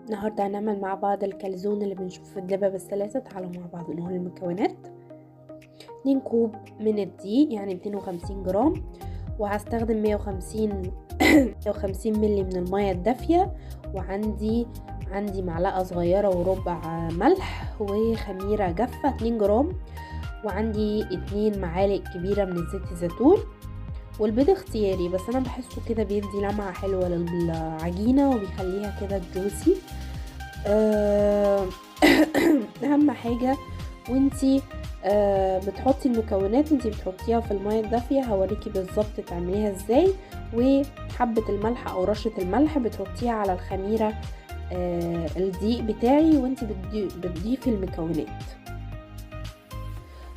النهاردة هنعمل مع بعض الكالزون اللي بنشوفه في الدبابة الثلاثة. تعالوا مع بعض نقول المكونات. 2 كوب من الدقيق يعني 250 جرام، وهستخدم 150 ملي من المية الدافية، وعندي معلقة صغيرة وربع ملح، وخميرة جافة 2 جرام، وعندي 2 معالق كبيرة من زيت الزيتون. والبيض اختياري، بس انا بحسه كده بيدي لمعة حلوة للعجينة وبيخليها كده جوسي. اهم حاجة وانتي بتحطي المكونات، انتي بتحطيها في المية الدافية. هوريكي بالظبط تعمليها ازاي. وحبة الملح او رشة الملح بتحطيها على الخميرة الدقيق بتاعي، وانتي بتضيفي المكونات.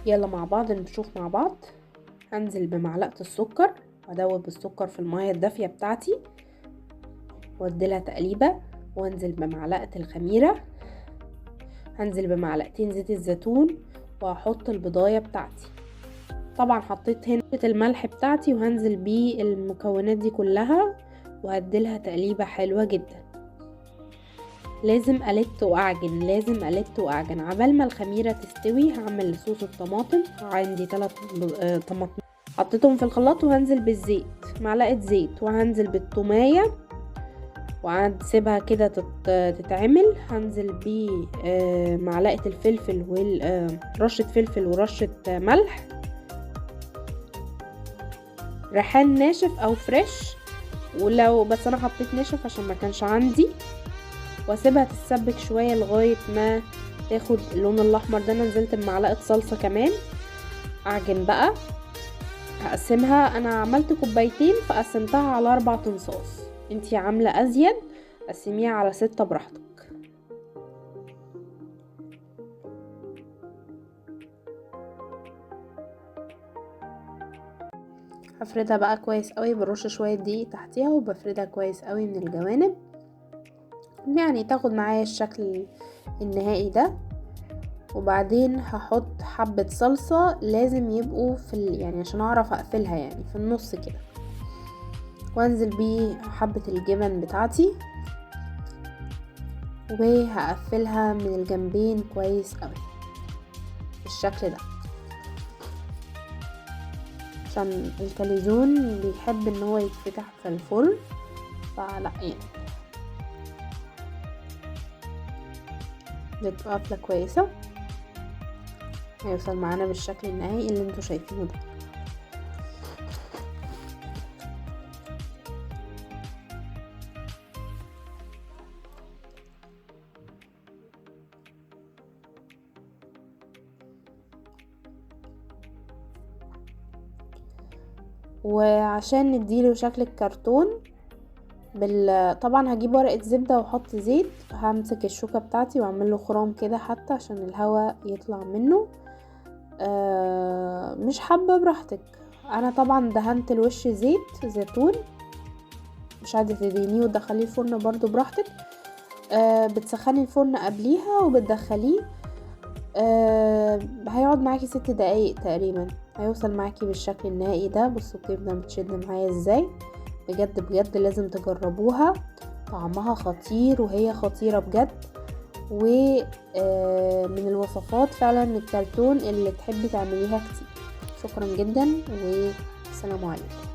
يلا مع بعض نشوف مع بعض. هنزل بمعلقة السكر وادوب السكر في المية الدافية بتاعتي واديلها تقليبة، وانزل بمعلقة الخميرة، هنزل بمعلقتين زيت الزيتون، وهحط البضاية بتاعتي. طبعا حطيت هنا الملح بتاعتي، وهنزل بيه المكونات دي كلها وهديلها تقليبة حلوة جدا. لازم ألت وأعجن عبال ما الخميرة تستوي. هعمل صوص الطماطم، عندي 3 طماطم حطيتهم في الخلاط، وهنزل بالزيت معلقة زيت، وهنزل بالثومية وهسيبها كده تتعمل. هنزل بمعلقة الفلفل رشة فلفل ورشة ملح، ريحان ناشف او فريش، بس انا حطيت ناشف عشان ما كانش عندي. واسيبها تتسبك شوية لغاية ما تاخد اللون الاحمر ده. انا نزلت بمعلقة صلصة كمان. اعجن بقى، هقسمها. انا عملت 2 كوباية فقسمتها على 4 تنصاص. انتي عاملة ازيد قسميها على 6 براحتك. هفردها بقى كويس قوي، برش شوية دقيق تحتيها وبفردها كويس قوي من الجوانب، يعني تاخد معايا الشكل النهائي ده. وبعدين هحط حبة صلصة، لازم يبقوا يعني عشان اعرف اقفلها، يعني في النص كده. وانزل بيه حبة الجبن بتاعتي، وهقفلها من الجنبين كويس قوي بالشكل ده، عشان الكاليزون بيحب ان هو يتفتح في الفرن، فلا يعني بتبقى قفلة كويسة. هيوصل معانا بالشكل النهائي اللي انتوا شايفينه ده. وعشان نديله شكل الكرتون طبعا هجيب ورقة زبدة واحط زيت، همسك الشوكة بتاعتي واعمله خرام كده حتى عشان الهواء يطلع منه. مش حابة براحتك. انا طبعا دهنت الوش زيت زيتون، مش عايزة تدهنيه وتدخليه الفرن برضو براحتك. بتسخني الفرن قبليها وبتدخليه. هيقعد معاكي 6 دقايق تقريبا، هيوصل معاكي بالشكل النهائي ده. بصوا الكبدة بتشد معايا ازاي. بجد بجد لازم تجربوها، طعمها خطير وهي خطيرة بجد. ومن الوصفات فعلا الكرتون اللي تحبي تعمليها كتير. شكرا جدا والسلام عليكم.